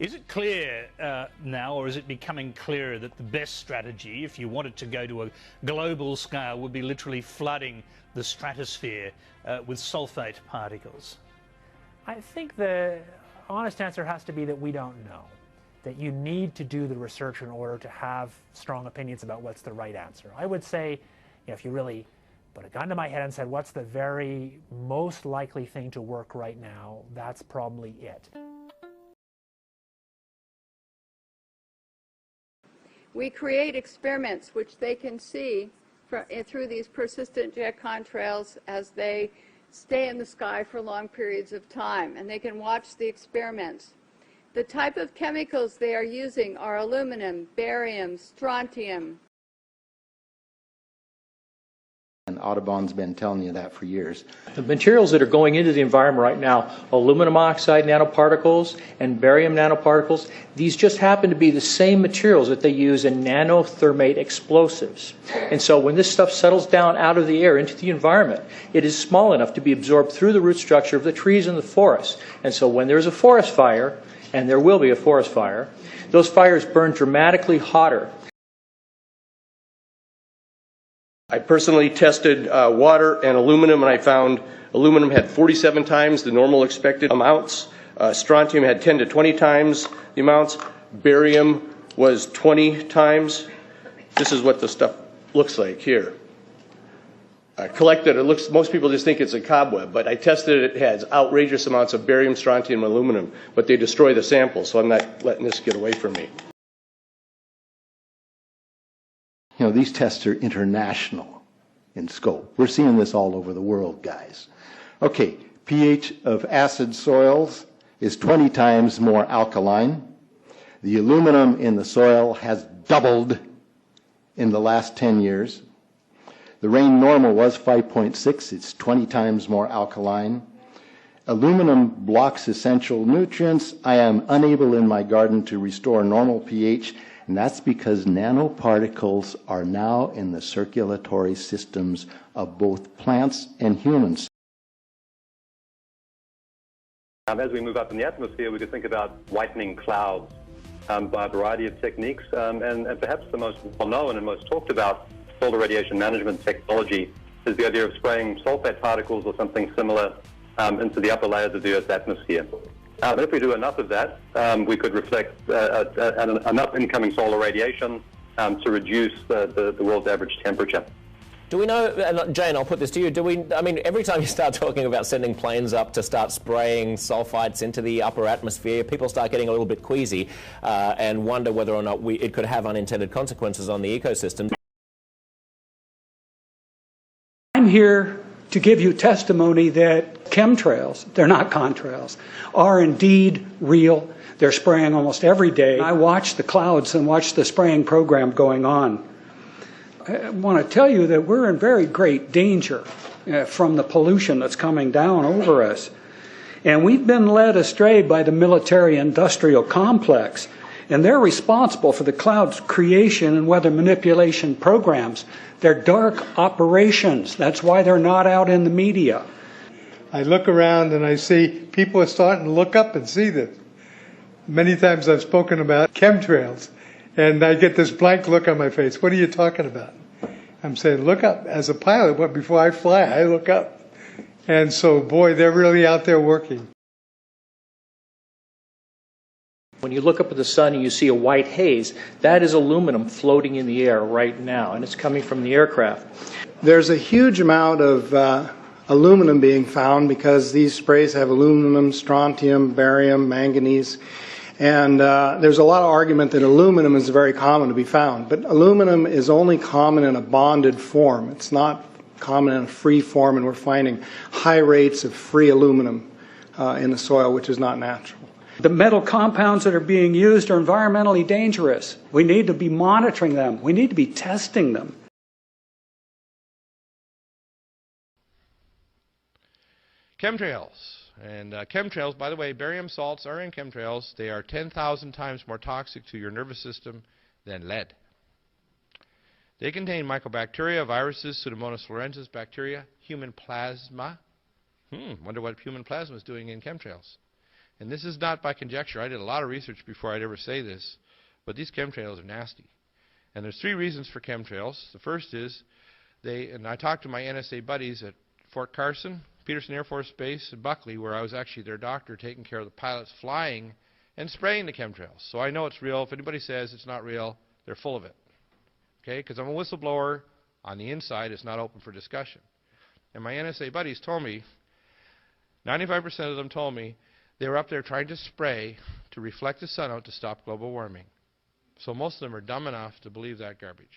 Is it clear now, or is it becoming clearer, that the best strategy, if you wanted to go to a global scale, would be literally flooding the stratosphere with sulphate particles? I think the honest answer has to be that we don't know. That you need to do the research in order to have strong opinions about what's the right answer. I would say, if you really put a gun to my head and said, what's the very most likely thing to work right now, that's probably it. We create experiments which they can see through these persistent jet contrails as they stay in the sky for long periods of time, and they can watch the experiments. The type of chemicals they are using are aluminum, barium, strontium. And Audubon's been telling you that for years. The materials that are going into the environment right now, aluminum oxide nanoparticles and barium nanoparticles, these just happen to be the same materials that they use in nanothermate explosives. And so when this stuff settles down out of the air into the environment, it is small enough to be absorbed through the root structure of the trees in the forest. And so when there's a forest fire, and there will be a forest fire, those fires burn dramatically hotter. I personally tested water and aluminum, and I found aluminum had 47 times the normal expected amounts. Strontium had 10 to 20 times the amounts. Barium was 20 times. This is what the stuff looks like here. Collected, it looks, most people just think it's a cobweb, but I tested it. It has outrageous amounts of barium, strontium, and aluminum, but they destroy the sample, so I'm not letting this get away from me. You know, these tests are international in scope. We're seeing this all over the world, guys. Okay, pH of acid soils is 20 times more alkaline. The aluminum in the soil has doubled in the last 10 years. The rain normal was 5.6. It's 20 times more alkaline. Aluminum blocks essential nutrients. I am unable in my garden to restore normal pH, and that's because nanoparticles are now in the circulatory systems of both plants and humans. As we move up in the atmosphere, we could think about whitening clouds by a variety of techniques, and perhaps the most well-known and most talked about solar radiation management technology is the idea of spraying sulfate particles or something similar into the upper layers of the Earth's atmosphere. And if we do enough of that, we could reflect enough incoming solar radiation to reduce the world's average temperature. Do we know, and Jane, I'll put this to you, I mean, every time you start talking about sending planes up to start spraying sulfites into the upper atmosphere, people start getting a little bit queasy and wonder whether or not it could have unintended consequences on the ecosystem. I'm here to give you testimony that chemtrails, they're not contrails, are indeed real. They're spraying almost every day. I watch the clouds and watch the spraying program going on. I want to tell you that we're in very great danger from the pollution that's coming down over us. And we've been led astray by the military-industrial complex, and they're responsible for the cloud's creation and weather manipulation programs. They're dark operations. That's why they're not out in the media. I look around and I see people are starting to look up and see this. Many times I've spoken about chemtrails, and I get this blank look on my face. What are you talking about? I'm saying, look up. As a pilot, before I fly, I look up. And so, boy, they're really out there working. When you look up at the sun and you see a white haze, that is aluminum floating in the air right now, and it's coming from the aircraft. There's a huge amount of aluminum being found because these sprays have aluminum, strontium, barium, manganese. And there's a lot of argument that aluminum is very common to be found. But aluminum is only common in a bonded form. It's not common in a free form, and we're finding high rates of free aluminum in the soil, which is not natural. The metal compounds that are being used are environmentally dangerous. We need to be monitoring them. We need to be testing them. Chemtrails. And chemtrails, by the way, barium salts are in chemtrails. They are 10,000 times more toxic to your nervous system than lead. They contain mycobacteria, viruses, Pseudomonas florensis bacteria, human plasma. Wonder what human plasma is doing in chemtrails. and this is not by conjecture, I did a lot of research before I'd ever say this, but these chemtrails are nasty. And there's 3 reasons for chemtrails. The first is and I talked to my NSA buddies at Fort Carson, Peterson Air Force Base, and Buckley, where I was actually their doctor taking care of the pilots flying and spraying the chemtrails. So I know it's real. If anybody says it's not real, they're full of it. Okay? Because I'm a whistleblower. On the inside, it's not open for discussion. And my NSA buddies told me, 95% of them told me, they were up there trying to spray to reflect the sun out to stop global warming. So most of them are dumb enough to believe that garbage.